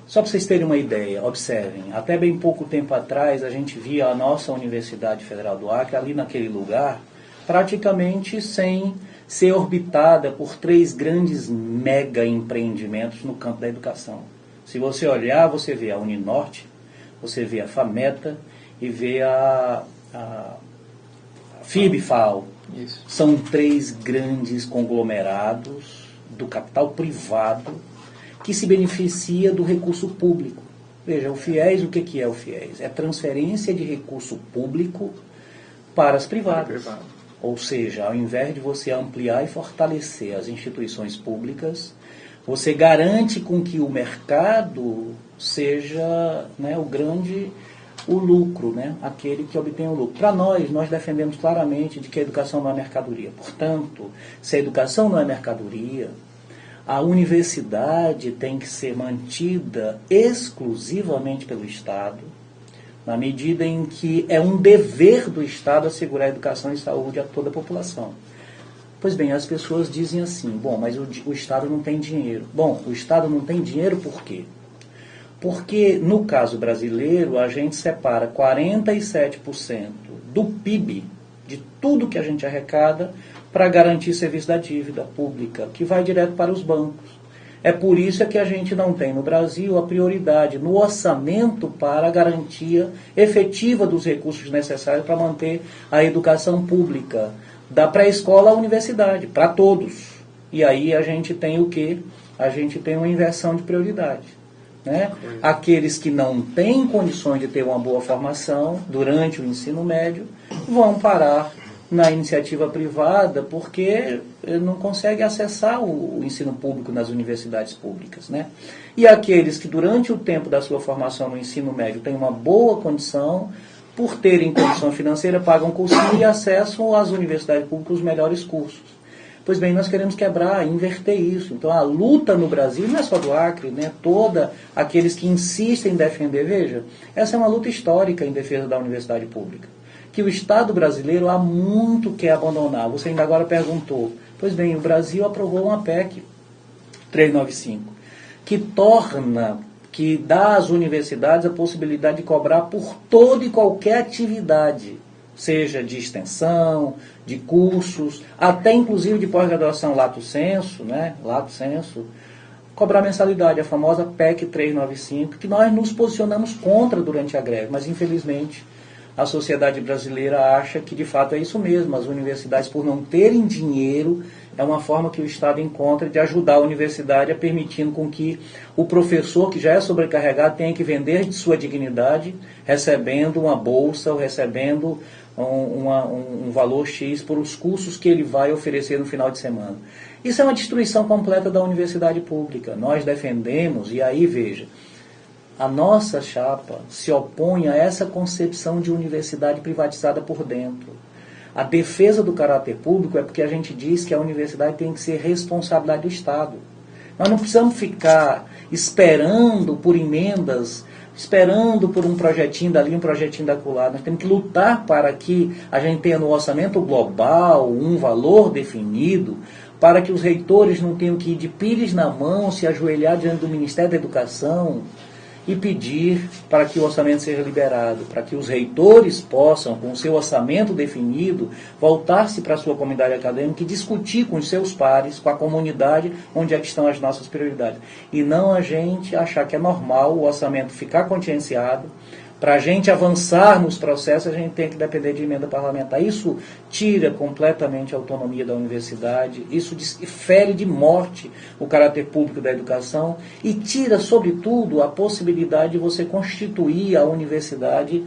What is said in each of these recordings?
Só para vocês terem uma ideia, observem, até bem pouco tempo atrás a gente via a nossa Universidade Federal do Acre ali naquele lugar, praticamente sem ser orbitada por 3 grandes mega empreendimentos no campo da educação. Se você olhar, você vê a Uninorte, você vê a FAMETA e vê a FIB-FAO. Isso. São 3 grandes conglomerados do capital privado que se beneficia do recurso público. Veja, o FIES, o que é o FIES? É transferência de recurso público para as privadas. Ou seja, ao invés de você ampliar e fortalecer as instituições públicas, você garante com que o mercado seja, né, o lucro, né, aquele que obtém o lucro. Para nós defendemos claramente de que a educação não é mercadoria. Portanto, se a educação não é mercadoria, a universidade tem que ser mantida exclusivamente pelo Estado, na medida em que é um dever do Estado assegurar a educação e saúde a toda a população. Pois bem, as pessoas dizem assim, bom, mas o Estado não tem dinheiro. Bom, o Estado não tem dinheiro por quê? Porque, no caso brasileiro, a gente separa 47% do PIB, de tudo que a gente arrecada, para garantir serviço da dívida pública, que vai direto para os bancos. É por isso que a gente não tem no Brasil a prioridade no orçamento para a garantia efetiva dos recursos necessários para manter a educação pública, da pré-escola à universidade, para todos. E aí a gente tem o quê? A gente tem uma inversão de prioridade. Né? Aqueles que não têm condições de ter uma boa formação durante o ensino médio vão parar na iniciativa privada porque não conseguem acessar o ensino público nas universidades públicas. Né? E aqueles que durante o tempo da sua formação no ensino médio têm uma boa condição, por terem condição financeira, pagam cursinho e acessam às universidades públicas os melhores cursos. Pois bem, nós queremos quebrar, inverter isso. Então a luta no Brasil, não é só do Acre, né? Toda aqueles que insistem em defender, veja, essa é uma luta histórica em defesa da universidade pública, que o Estado brasileiro há muito quer abandonar. Você ainda agora perguntou. Pois bem, o Brasil aprovou uma PEC 395, que dá às universidades a possibilidade de cobrar por toda e qualquer atividade, seja de extensão, de cursos, até inclusive de pós-graduação lato sensu, né? Lato sensu, cobrar mensalidade, a famosa PEC 395, que nós nos posicionamos contra durante a greve, mas infelizmente a sociedade brasileira acha que de fato é isso mesmo. As universidades, por não terem dinheiro, é uma forma que o Estado encontra de ajudar a universidade, permitindo com que o professor, que já é sobrecarregado, tenha que vender de sua dignidade, recebendo uma bolsa ou recebendo um valor X por os cursos que ele vai oferecer no final de semana. Isso é uma destruição completa da universidade pública. Nós defendemos, e aí veja, a nossa chapa se opõe a essa concepção de universidade privatizada por dentro. A defesa do caráter público é porque a gente diz que a universidade tem que ser responsabilidade do Estado. Nós não precisamos ficar esperando por emendas, esperando por um projetinho dali, um projetinho daquela. Nós temos que lutar para que a gente tenha no orçamento global um valor definido, para que os reitores não tenham que ir de pires na mão, se ajoelhar diante do Ministério da Educação e pedir para que o orçamento seja liberado, para que os reitores possam, com o seu orçamento definido, voltar-se para a sua comunidade acadêmica e discutir com os seus pares, com a comunidade, onde é que estão as nossas prioridades. E não a gente achar que é normal o orçamento ficar contingenciado. Para a gente avançar nos processos, a gente tem que depender de emenda parlamentar. Isso tira completamente a autonomia da universidade, isso fere de morte o caráter público da educação e tira, sobretudo, a possibilidade de você constituir a universidade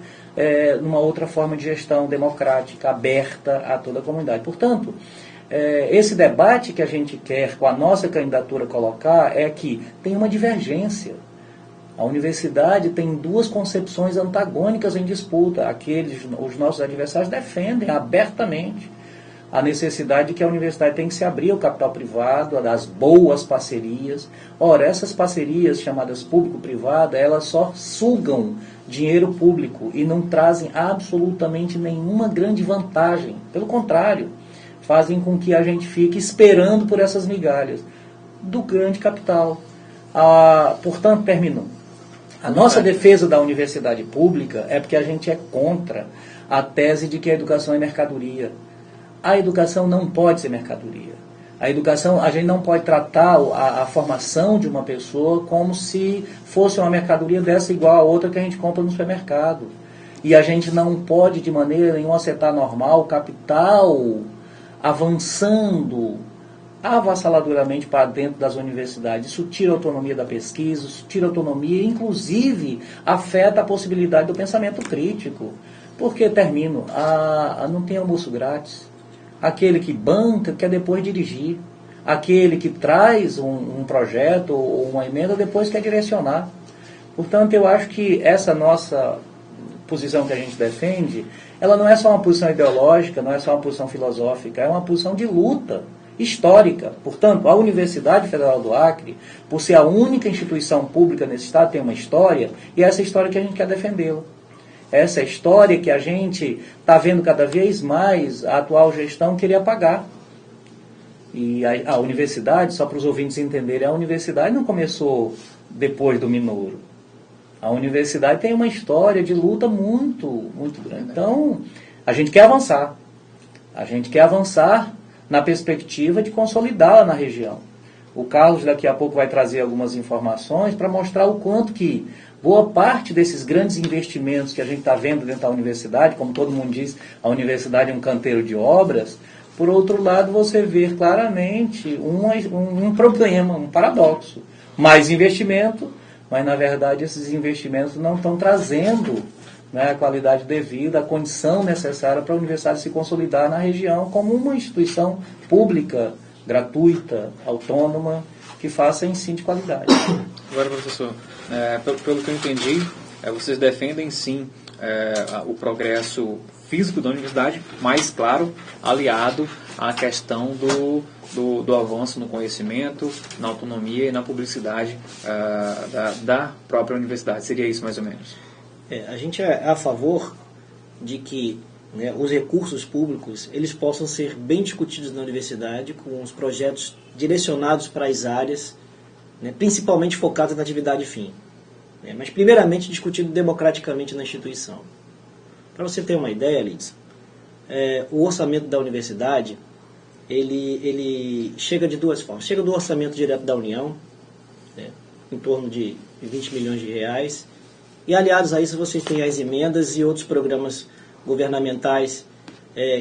numa outra forma de gestão democrática, aberta a toda a comunidade. Portanto, esse debate que a gente quer, com a nossa candidatura, colocar é que tem uma divergência. A universidade tem duas concepções antagônicas em disputa. Os nossos adversários defendem abertamente a necessidade de que a universidade tem que se abrir ao capital privado, das boas parcerias. Ora, essas parcerias chamadas público-privada, elas só sugam dinheiro público e não trazem absolutamente nenhuma grande vantagem. Pelo contrário, fazem com que a gente fique esperando por essas migalhas do grande capital. Portanto, termino. A nossa defesa da universidade pública é porque a gente é contra a tese de que a educação é mercadoria. A educação não pode ser mercadoria. A educação, a gente não pode tratar a formação de uma pessoa como se fosse uma mercadoria dessa igual a outra que a gente compra no supermercado. E a gente não pode, de maneira nenhuma, acertar normal, capital avançando avassaladoramente para dentro das universidades. Isso tira a autonomia da pesquisa, isso tira a autonomia, inclusive afeta a possibilidade do pensamento crítico. Porque, termino, não tem almoço grátis. Aquele que banca quer depois dirigir. Aquele que traz um projeto ou uma emenda depois quer direcionar. Portanto, eu acho que essa nossa posição que a gente defende, ela não é só uma posição ideológica, não é só uma posição filosófica, é uma posição de luta histórica. Portanto, a Universidade Federal do Acre, por ser a única instituição pública nesse estado, tem uma história, e é essa história que a gente quer defendê-la. Essa história que a gente está vendo cada vez mais a atual gestão querer apagar. E a universidade, só para os ouvintes entenderem, a universidade não começou depois do Minouro. A universidade tem uma história de luta muito, muito grande. Então, a gente quer avançar. A gente quer avançar na perspectiva de consolidá-la na região. O Carlos daqui a pouco vai trazer algumas informações para mostrar o quanto que boa parte desses grandes investimentos que a gente está vendo dentro da universidade, como todo mundo diz, a universidade é um canteiro de obras. Por outro lado, você vê claramente um problema, um paradoxo. Mais investimento, mas na verdade esses investimentos não estão trazendo, né, a qualidade devida, a condição necessária para a universidade se consolidar na região como uma instituição pública, gratuita, autônoma, que faça ensino de qualidade. Agora, professor, pelo que eu entendi, vocês defendem sim o progresso físico da universidade, mas, claro, aliado à questão do avanço no conhecimento, na autonomia e na publicidade da própria universidade. Seria isso, mais ou menos? A gente é a favor de que, né, os recursos públicos eles possam ser bem discutidos na universidade, com os projetos direcionados para as áreas, né, principalmente focados na atividade fim. Né, mas, primeiramente, discutido democraticamente na instituição. Para você ter uma ideia, Liz, o orçamento da universidade ele chega de duas formas. Chega do orçamento direto da União, né, em torno de 20 milhões de reais, e aliados a isso vocês têm as emendas e outros programas governamentais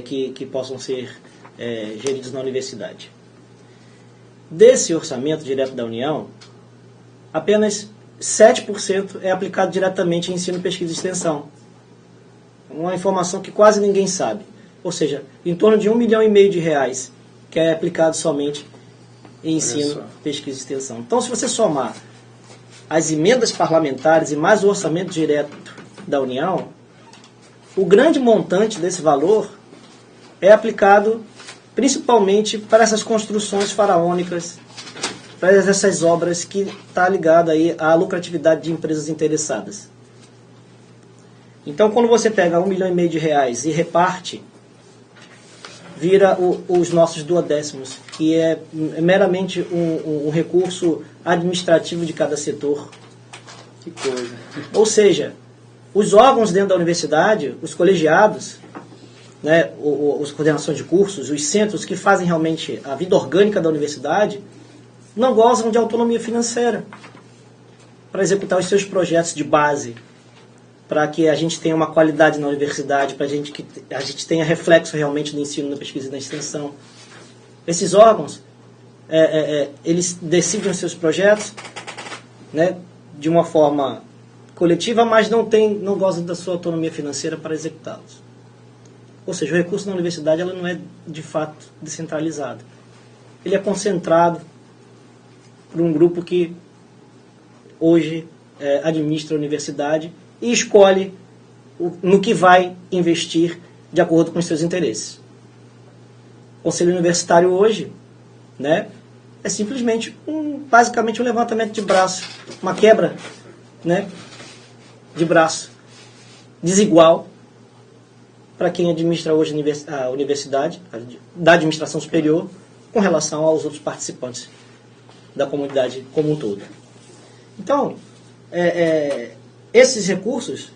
que possam ser geridos na universidade. Desse orçamento direto da União, apenas 7% é aplicado diretamente em ensino, pesquisa e extensão. Uma informação que quase ninguém sabe. Ou seja, em torno de 1,5 milhão de reais que é aplicado somente em ensino, pesquisa e extensão. Então, se você somar as emendas parlamentares e mais o orçamento direto da União, o grande montante desse valor é aplicado principalmente para essas construções faraônicas, para essas obras que está ligada aí à lucratividade de empresas interessadas. Então, quando você pega 1,5 milhão de reais e reparte, vira os nossos duodécimos, que é meramente um recurso administrativo de cada setor. Que coisa. Ou seja, os órgãos dentro da universidade, os colegiados, né, as coordenações de cursos, os centros que fazem realmente a vida orgânica da universidade, não gozam de autonomia financeira para executar os seus projetos de base, para que a gente tenha uma qualidade na universidade, para que a gente tenha reflexo realmente no ensino, na pesquisa e na extensão. Esses órgãos, eles decidem os seus projetos, né, de uma forma coletiva, mas não gozam da sua autonomia financeira para executá-los. Ou seja, o recurso na universidade ela não é, de fato, descentralizado. Ele é concentrado por um grupo que hoje administra a universidade e escolhe no que vai investir de acordo com os seus interesses. O Conselho Universitário hoje, né, é simplesmente basicamente um levantamento de braço, uma quebra, né, de braço desigual para quem administra hoje a universidade, da administração superior, com relação aos outros participantes da comunidade como um todo. Então, esses recursos